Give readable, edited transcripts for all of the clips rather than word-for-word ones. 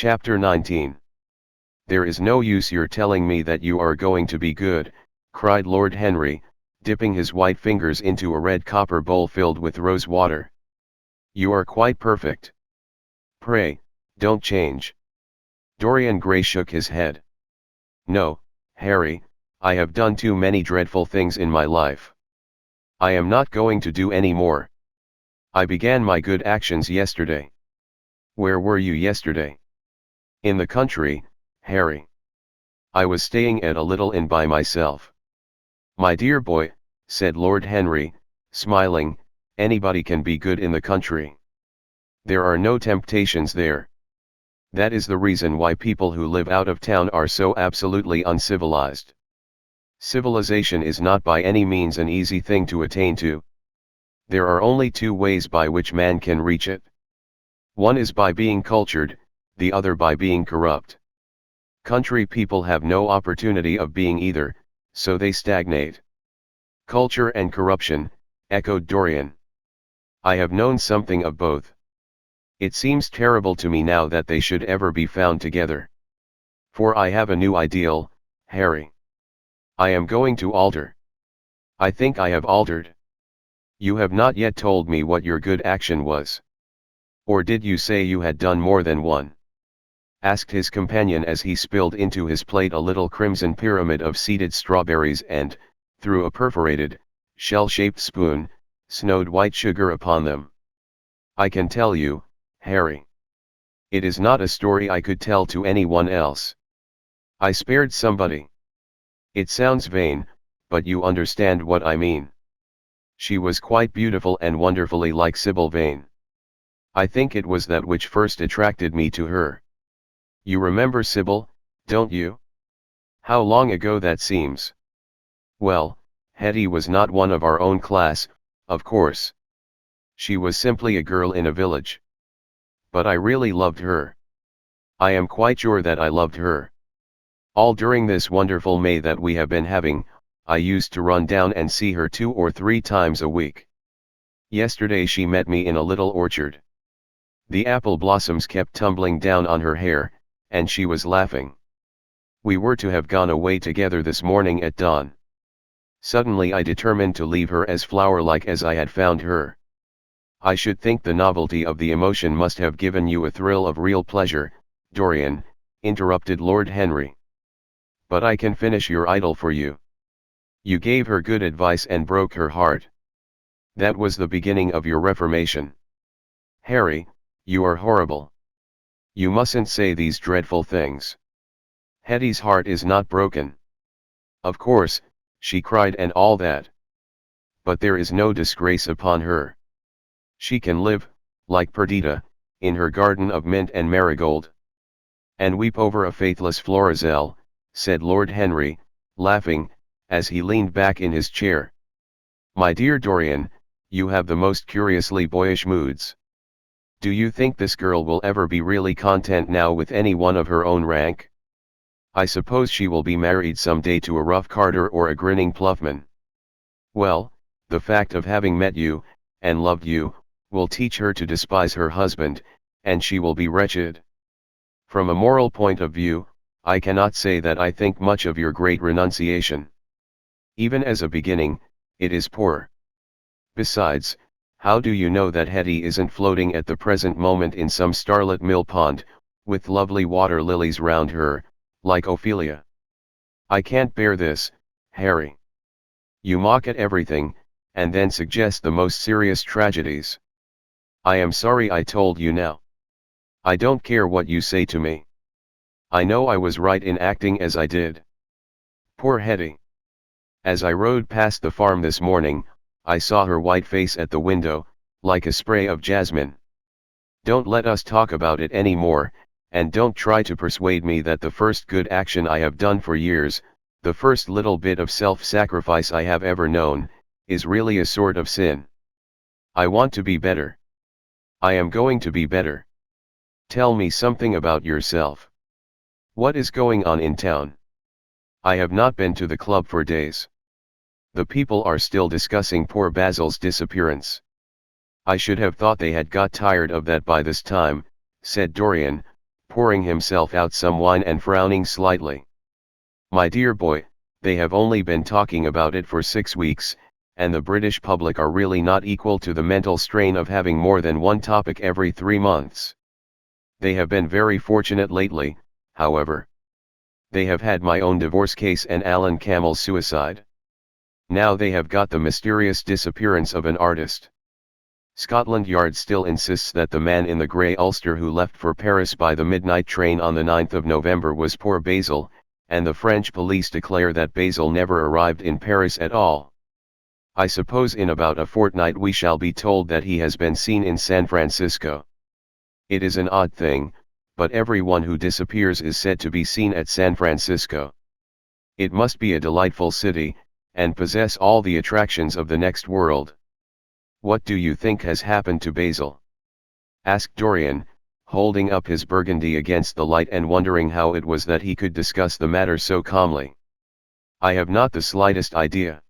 Chapter 19. There is no use your telling me that you are going to be good, cried Lord Henry, dipping his white fingers into a red copper bowl filled with rose water. You are quite perfect. Pray, don't change. Dorian Gray shook his head. No, Harry, I have done too many dreadful things in my life. I am not going to do any more. I began my good actions yesterday. Where were you yesterday? In the country, Harry. I was staying at a little inn by myself. My dear boy, said Lord Henry, smiling, anybody can be good in the country. There are no temptations there. That is the reason why people who live out of town are so absolutely uncivilized. Civilization is not by any means an easy thing to attain to. There are only two ways by which man can reach it. One is by being cultured, the other by being corrupt. Country people have no opportunity of being either, so they stagnate. Culture and corruption, echoed Dorian. I have known something of both. It seems terrible to me now that they should ever be found together. For I have a new ideal, Harry. I am going to alter. I think I have altered. You have not yet told me what your good action was. Or did you say you had done more than one? Asked his companion as he spilled into his plate a little crimson pyramid of seeded strawberries and, through a perforated, shell-shaped spoon, snowed white sugar upon them. I can tell you, Harry. It is not a story I could tell to anyone else. I spared somebody. It sounds vain, but you understand what I mean. She was quite beautiful and wonderfully like Sybil Vane. I think it was that which first attracted me to her. You remember Sybil, don't you? How long ago that seems. Well, Hetty was not one of our own class, of course. She was simply a girl in a village. But I really loved her. I am quite sure that I loved her. All during this wonderful May that we have been having, I used to run down and see her 2 or 3 times a week. Yesterday she met me in a little orchard. The apple blossoms kept tumbling down on her hair, and she was laughing. We were to have gone away together this morning at dawn. Suddenly I determined to leave her as flower-like as I had found her. I should think the novelty of the emotion must have given you a thrill of real pleasure, Dorian, interrupted Lord Henry. But I can finish your idyll for you. You gave her good advice and broke her heart. That was the beginning of your reformation. Harry, you are horrible. You mustn't say these dreadful things. Hetty's heart is not broken. Of course, she cried and all that. But there is no disgrace upon her. She can live, like Perdita, in her garden of mint and marigold. And weep over a faithless Florizel, said Lord Henry, laughing, as he leaned back in his chair. My dear Dorian, you have the most curiously boyish moods. Do you think this girl will ever be really content now with any one of her own rank? I suppose she will be married some day to a rough carter or a grinning ploughman. Well, the fact of having met you, and loved you, will teach her to despise her husband, and she will be wretched. From a moral point of view, I cannot say that I think much of your great renunciation. Even as a beginning, it is poor. Besides, how do you know that Hetty isn't floating at the present moment in some starlit mill pond, with lovely water lilies round her, like Ophelia? I can't bear this, Harry. You mock at everything, and then suggest the most serious tragedies. I am sorry I told you now. I don't care what you say to me. I know I was right in acting as I did. Poor Hetty. As I rode past the farm this morning, I saw her white face at the window, like a spray of jasmine. Don't let us talk about it any more, and don't try to persuade me that the first good action I have done for years, the first little bit of self-sacrifice I have ever known, is really a sort of sin. I want to be better. I am going to be better. Tell me something about yourself. What is going on in town? I have not been to the club for days. The people are still discussing poor Basil's disappearance. I should have thought they had got tired of that by this time, said Dorian, pouring himself out some wine and frowning slightly. My dear boy, they have only been talking about it for 6 weeks, and the British public are really not equal to the mental strain of having more than one topic every 3 months. They have been very fortunate lately, however. They have had my own divorce case and Alan Campbell's suicide. Now they have got the mysterious disappearance of an artist. Scotland Yard still insists that the man in the grey ulster who left for Paris by the midnight train on the 9th of November was poor Basil, and the French police declare that Basil never arrived in Paris at all. I suppose in about a fortnight we shall be told that he has been seen in San Francisco. It is an odd thing, but everyone who disappears is said to be seen at San Francisco. It must be a delightful city, and possess all the attractions of the next world. What do you think has happened to Basil? Asked Dorian, holding up his burgundy against the light and wondering how it was that he could discuss the matter so calmly. I have not the slightest idea.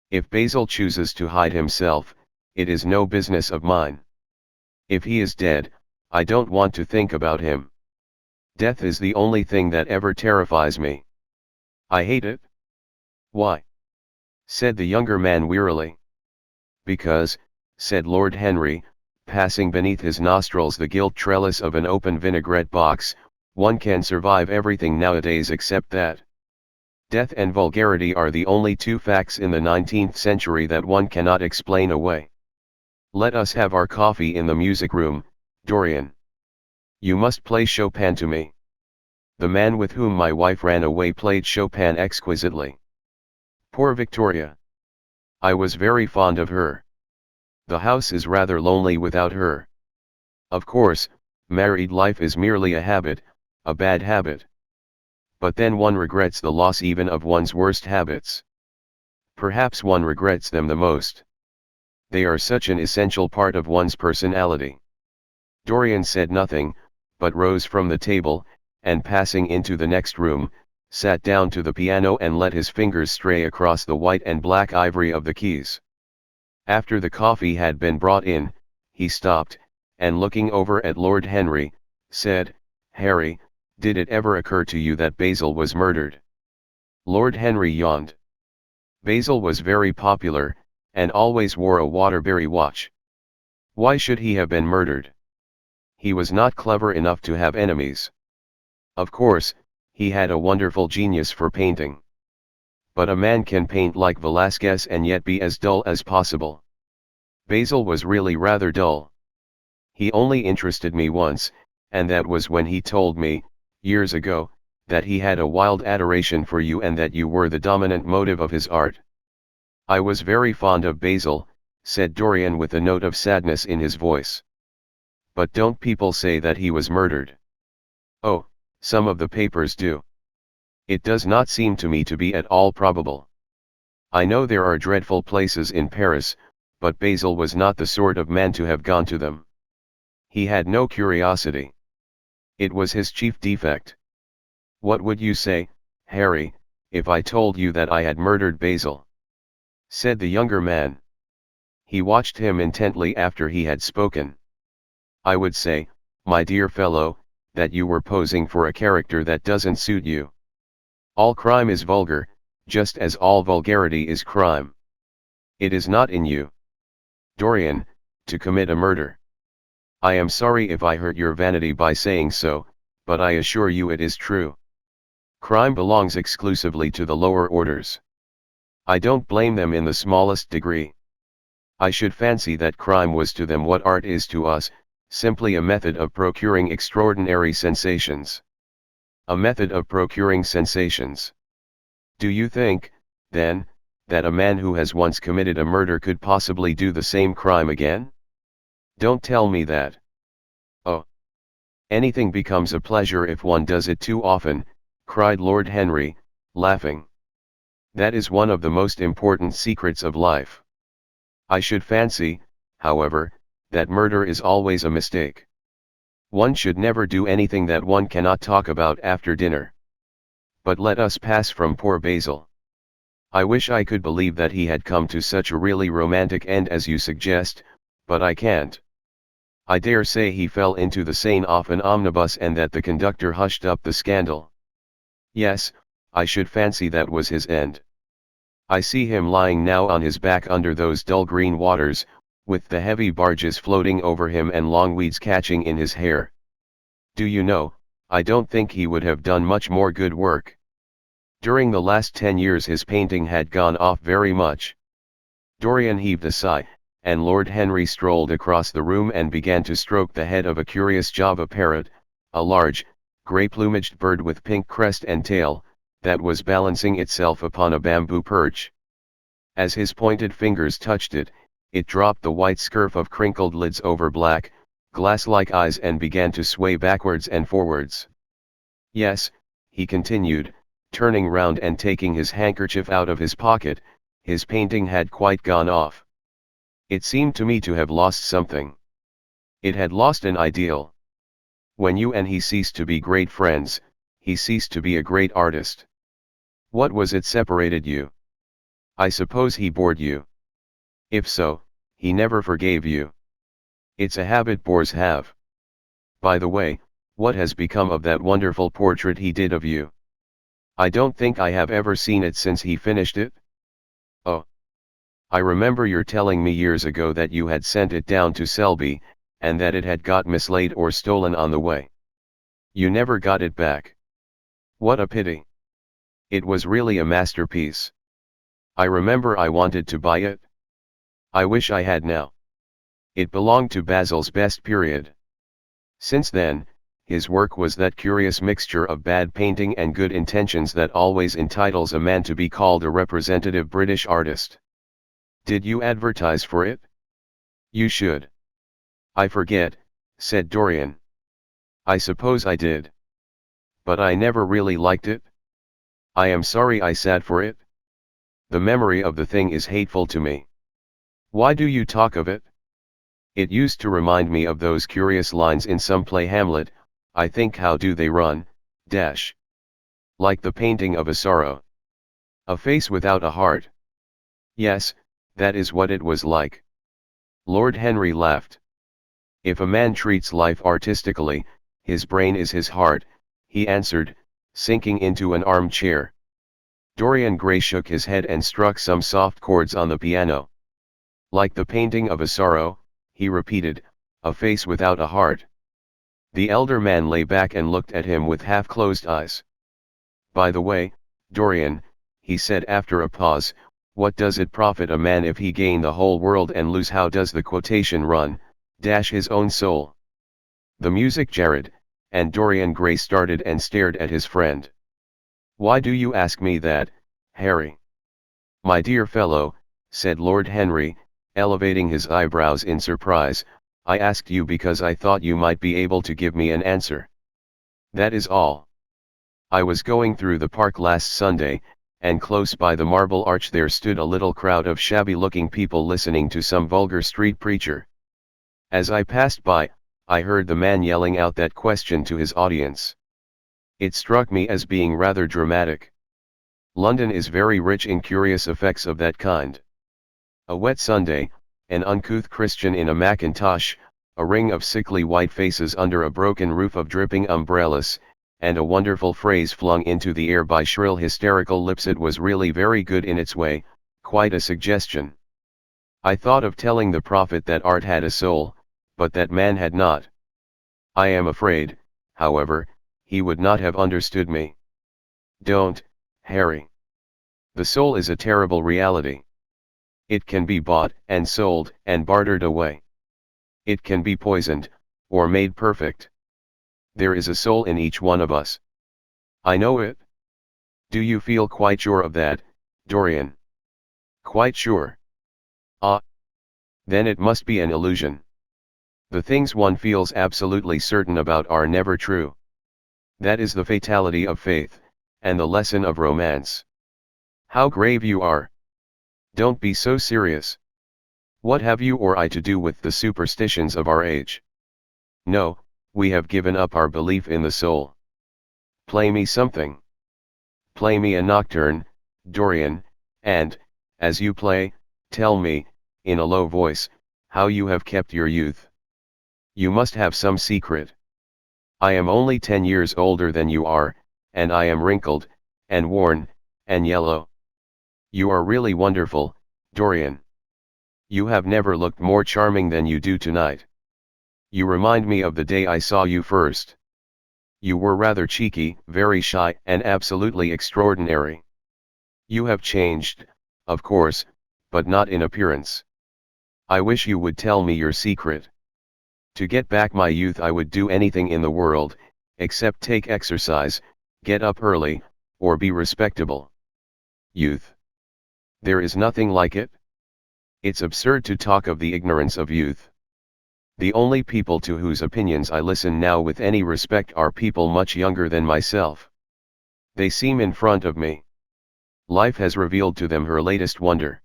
If Basil chooses to hide himself, it is no business of mine. If he is dead, I don't want to think about him. Death is the only thing that ever terrifies me. I hate it. Why? Said the younger man wearily. Because, said Lord Henry, passing beneath his nostrils the gilt trellis of an open vinaigrette box, one can survive everything nowadays except that. Death and vulgarity are the only two facts in the 19th century that one cannot explain away. Let us have our coffee in the music room, Dorian. You must play Chopin to me. The man with whom my wife ran away played Chopin exquisitely. Poor Victoria. I was very fond of her. The house is rather lonely without her. Of course, married life is merely a habit, a bad habit. But then one regrets the loss even of one's worst habits. Perhaps one regrets them the most. They are such an essential part of one's personality. Dorian said nothing, but rose from the table, and passing into the next room, sat down to the piano and let his fingers stray across the white and black ivory of the keys. After the coffee had been brought in, he stopped, and looking over at Lord Henry, said, "Harry, did it ever occur to you that Basil was murdered?" Lord Henry yawned. Basil was very popular, and always wore a Waterbury watch. Why should he have been murdered? He was not clever enough to have enemies. Of course, he had a wonderful genius for painting. But a man can paint like Velázquez and yet be as dull as possible. Basil was really rather dull. He only interested me once, and that was when he told me, years ago, that he had a wild adoration for you and that you were the dominant motive of his art. I was very fond of Basil, said Dorian with a note of sadness in his voice. But don't people say that he was murdered? Oh, some of the papers do. It does not seem to me to be at all probable. I know there are dreadful places in Paris, but Basil was not the sort of man to have gone to them. He had no curiosity. It was his chief defect. What would you say, Harry, if I told you that I had murdered Basil? Said the younger man. He watched him intently after he had spoken. I would say, my dear fellow, that you were posing for a character that doesn't suit you. All crime is vulgar, just as all vulgarity is crime. It is not in you, Dorian, to commit a murder. I am sorry if I hurt your vanity by saying so, but I assure you it is true. Crime belongs exclusively to the lower orders. I don't blame them in the smallest degree. I should fancy that crime was to them what art is to us, simply a method of procuring extraordinary sensations. A method of procuring sensations. Do you think, then, that a man who has once committed a murder could possibly do the same crime again? Don't tell me that. Oh. Anything becomes a pleasure if one does it too often, cried Lord Henry, laughing. That is one of the most important secrets of life. I should fancy, however, that murder is always a mistake. One should never do anything that one cannot talk about after dinner. But let us pass from poor Basil. I wish I could believe that he had come to such a really romantic end as you suggest, but I can't. I dare say he fell into the Seine off an omnibus and that the conductor hushed up the scandal. Yes, I should fancy that was his end. I see him lying now on his back under those dull green waters, with the heavy barges floating over him and long weeds catching in his hair. Do you know, I don't think he would have done much more good work. During the last 10 years his painting had gone off very much. Dorian heaved a sigh, and Lord Henry strolled across the room and began to stroke the head of a curious Java parrot, a large, grey-plumaged bird with pink crest and tail, that was balancing itself upon a bamboo perch. As his pointed fingers touched it, it dropped the white scurf of crinkled lids over black, glass-like eyes and began to sway backwards and forwards. Yes, he continued, turning round and taking his handkerchief out of his pocket, his painting had quite gone off. It seemed to me to have lost something. It had lost an ideal. When you and he ceased to be great friends, he ceased to be a great artist. What was it separated you? I suppose he bored you. If so, he never forgave you. It's a habit bores have. By the way, what has become of that wonderful portrait he did of you? I don't think I have ever seen it since he finished it. Oh. I remember your telling me years ago that you had sent it down to Selby, and that it had got mislaid or stolen on the way. You never got it back. What a pity. It was really a masterpiece. I remember I wanted to buy it. I wish I had now. It belonged to Basil's best period. Since then, his work was that curious mixture of bad painting and good intentions that always entitles a man to be called a representative British artist. Did you advertise for it? You should. I forget, said Dorian. I suppose I did. But I never really liked it. I am sorry I sat for it. The memory of the thing is hateful to me. Why do you talk of it? It used to remind me of those curious lines in some play Hamlet, I think how do they run, dash. Like the painting of a sorrow. A face without a heart. Yes, that is what it was like. Lord Henry laughed. If a man treats life artistically, his brain is his heart, he answered, sinking into an armchair. Dorian Gray shook his head and struck some soft chords on the piano. Like the painting of a sorrow, he repeated, a face without a heart. The elder man lay back and looked at him with half-closed eyes. By the way, Dorian, he said after a pause, what does it profit a man if he gain the whole world and lose, how does the quotation run, dash his own soul? The music jarred, and Dorian Gray started and stared at his friend. Why do you ask me that, Harry? My dear fellow, said Lord Henry, elevating his eyebrows in surprise, I asked you because I thought you might be able to give me an answer. That is all. I was going through the park last Sunday, and close by the Marble Arch there stood a little crowd of shabby-looking people listening to some vulgar street preacher. As I passed by, I heard the man yelling out that question to his audience. It struck me as being rather dramatic. London is very rich in curious effects of that kind. A wet Sunday, an uncouth Christian in a mackintosh, a ring of sickly white faces under a broken roof of dripping umbrellas, and a wonderful phrase flung into the air by shrill hysterical lips. It was really very good in its way, quite a suggestion. I thought of telling the prophet that art had a soul, but that man had not. I am afraid, however, he would not have understood me. Don't, Harry. The soul is a terrible reality. It can be bought and sold and bartered away. It can be poisoned, or made perfect. There is a soul in each one of us. I know it. Do you feel quite sure of that, Dorian? Quite sure. Ah. Then it must be an illusion. The things one feels absolutely certain about are never true. That is the fatality of faith, and the lesson of romance. How grave you are. Don't be so serious. What have you or I to do with the superstitions of our age? No, we have given up our belief in the soul. Play me something. Play me a nocturne, Dorian, and, as you play, tell me, in a low voice, how you have kept your youth. You must have some secret. I am only 10 years older than you are, and I am wrinkled, and worn, and yellow. You are really wonderful, Dorian. You have never looked more charming than you do tonight. You remind me of the day I saw you first. You were rather cheeky, very shy, and absolutely extraordinary. You have changed, of course, but not in appearance. I wish you would tell me your secret. To get back my youth I would do anything in the world, except take exercise, get up early, or be respectable. Youth. There is nothing like it. It's absurd to talk of the ignorance of youth. The only people to whose opinions I listen now with any respect are people much younger than myself. They seem in front of me. Life has revealed to them her latest wonder.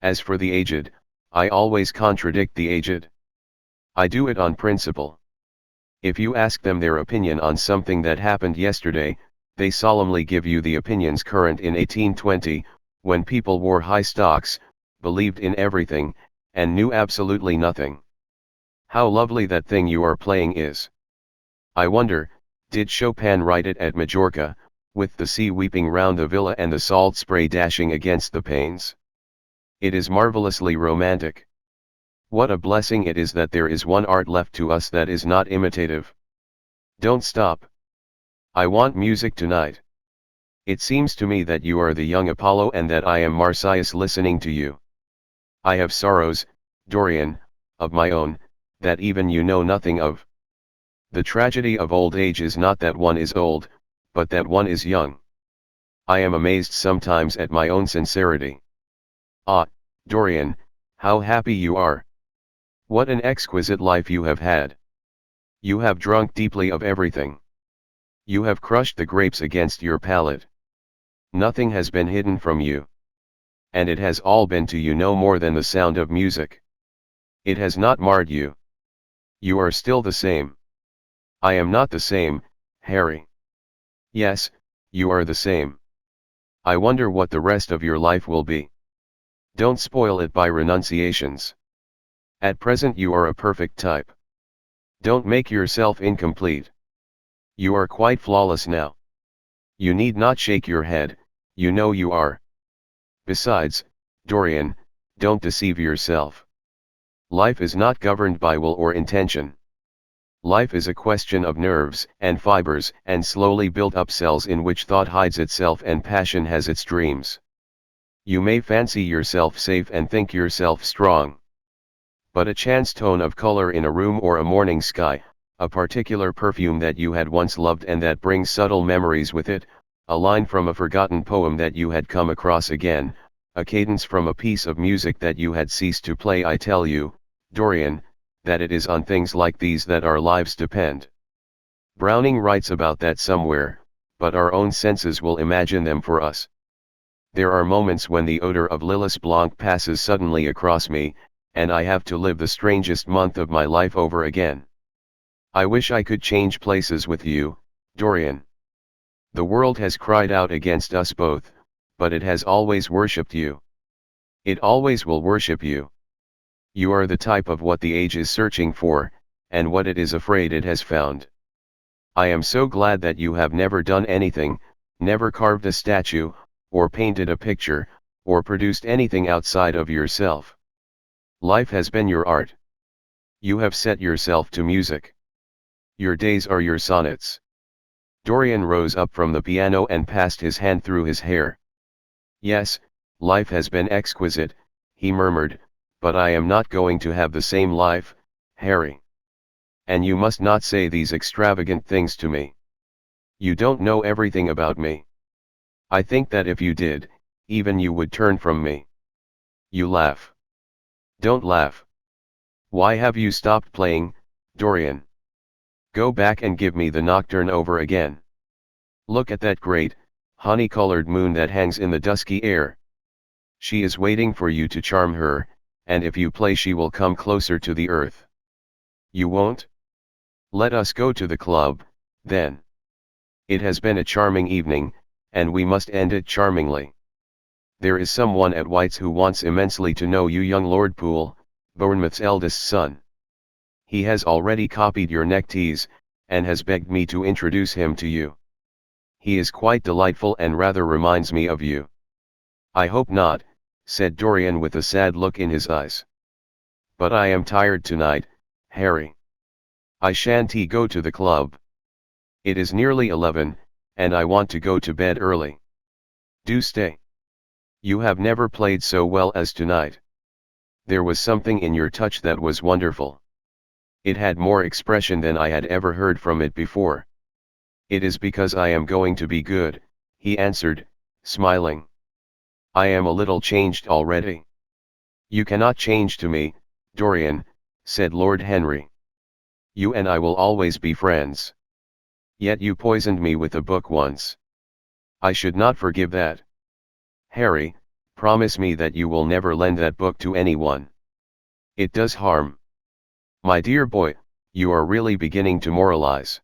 As for the aged, I always contradict the aged. I do it on principle. If you ask them their opinion on something that happened yesterday, they solemnly give you the opinions current in 1820, when people wore high stocks, believed in everything, and knew absolutely nothing. How lovely that thing you are playing is. I wonder, did Chopin write it at Majorca, with the sea weeping round the villa and the salt spray dashing against the panes? It is marvelously romantic. What a blessing it is that there is one art left to us that is not imitative. Don't stop. I want music tonight. It seems to me that you are the young Apollo and that I am Marsyas listening to you. I have sorrows, Dorian, of my own, that even you know nothing of. The tragedy of old age is not that one is old, but that one is young. I am amazed sometimes at my own sincerity. Ah, Dorian, how happy you are. What an exquisite life you have had. You have drunk deeply of everything. You have crushed the grapes against your palate. Nothing has been hidden from you. And it has all been to you no more than the sound of music. It has not marred you. You are still the same. I am not the same, Harry. Yes, you are the same. I wonder what the rest of your life will be. Don't spoil it by renunciations. At present you are a perfect type. Don't make yourself incomplete. You are quite flawless now. You need not shake your head, you know you are. Besides, Dorian, don't deceive yourself. Life is not governed by will or intention. Life is a question of nerves and fibers and slowly built up cells in which thought hides itself and passion has its dreams. You may fancy yourself safe and think yourself strong. But a chance tone of color in a room or a morning sky, a particular perfume that you had once loved and that brings subtle memories with it, a line from a forgotten poem that you had come across again, a cadence from a piece of music that you had ceased to play. I tell you, Dorian, that it is on things like these that our lives depend. Browning writes about that somewhere, but our own senses will imagine them for us. There are moments when the odor of Lillis Blanc passes suddenly across me, and I have to live the strangest month of my life over again. I wish I could change places with you, Dorian. The world has cried out against us both, but it has always worshipped you. It always will worship you. You are the type of what the age is searching for, and what it is afraid it has found. I am so glad that you have never done anything, never carved a statue, or painted a picture, or produced anything outside of yourself. Life has been your art. You have set yourself to music. Your days are your sonnets. Dorian rose up from the piano and passed his hand through his hair. Yes, life has been exquisite, he murmured, but I am not going to have the same life, Harry. And you must not say these extravagant things to me. You don't know everything about me. I think that if you did, even you would turn from me. You laugh. Don't laugh. Why have you stopped playing, Dorian? Go back and give me the nocturne over again. Look at that great, honey-colored moon that hangs in the dusky air. She is waiting for you to charm her, and if you play she will come closer to the earth. You won't? Let us go to the club, then. It has been a charming evening, and we must end it charmingly. There is someone at White's who wants immensely to know you, young Lord Poole, Bournemouth's eldest son. He has already copied your neckties, and has begged me to introduce him to you. He is quite delightful and rather reminds me of you." "I hope not," said Dorian with a sad look in his eyes. "But I am tired tonight, Harry. I shan't go to the club. It is nearly 11, and I want to go to bed early." "Do stay. You have never played so well as tonight. There was something in your touch that was wonderful. It had more expression than I had ever heard from it before." "It is because I am going to be good," he answered, smiling. "I am a little changed already." "You cannot change to me, Dorian," said Lord Henry. "You and I will always be friends. Yet you poisoned me with a book once. I should not forgive that. Harry, promise me that you will never lend that book to anyone. It does harm." "My dear boy, you are really beginning to moralize.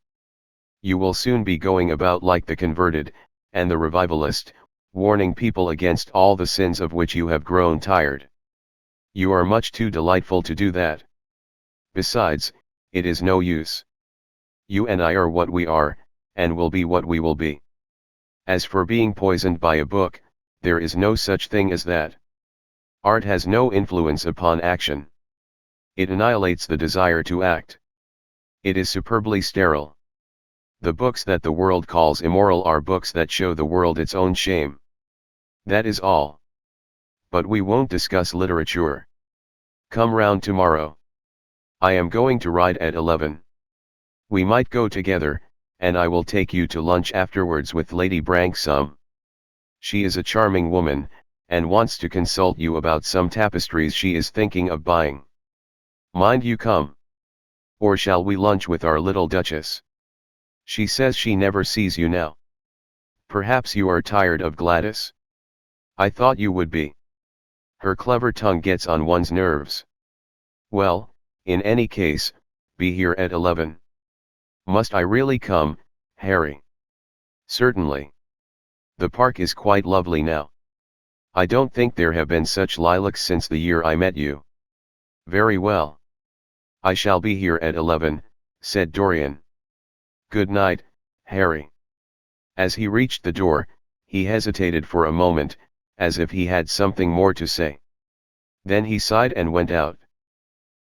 You will soon be going about like the converted, and the revivalist, warning people against all the sins of which you have grown tired. You are much too delightful to do that. Besides, it is no use. You and I are what we are, and will be what we will be. As for being poisoned by a book, there is no such thing as that. Art has no influence upon action. It annihilates the desire to act. It is superbly sterile. The books that the world calls immoral are books that show the world its own shame. That is all. But we won't discuss literature. Come round tomorrow. I am going to ride at 11. We might go together, and I will take you to lunch afterwards with Lady Branksome. She is a charming woman, and wants to consult you about some tapestries she is thinking of buying. Mind you come. Or shall we lunch with our little Duchess? She says she never sees you now. Perhaps you are tired of Gladys? I thought you would be. Her clever tongue gets on one's nerves. Well, in any case, be here at 11. Must I really come, Harry? Certainly. The park is quite lovely now. I don't think there have been such lilacs since the year I met you. Very well. I shall be here at 11, said Dorian. Good night, Harry. As he reached the door, he hesitated for a moment, as if he had something more to say. Then he sighed and went out.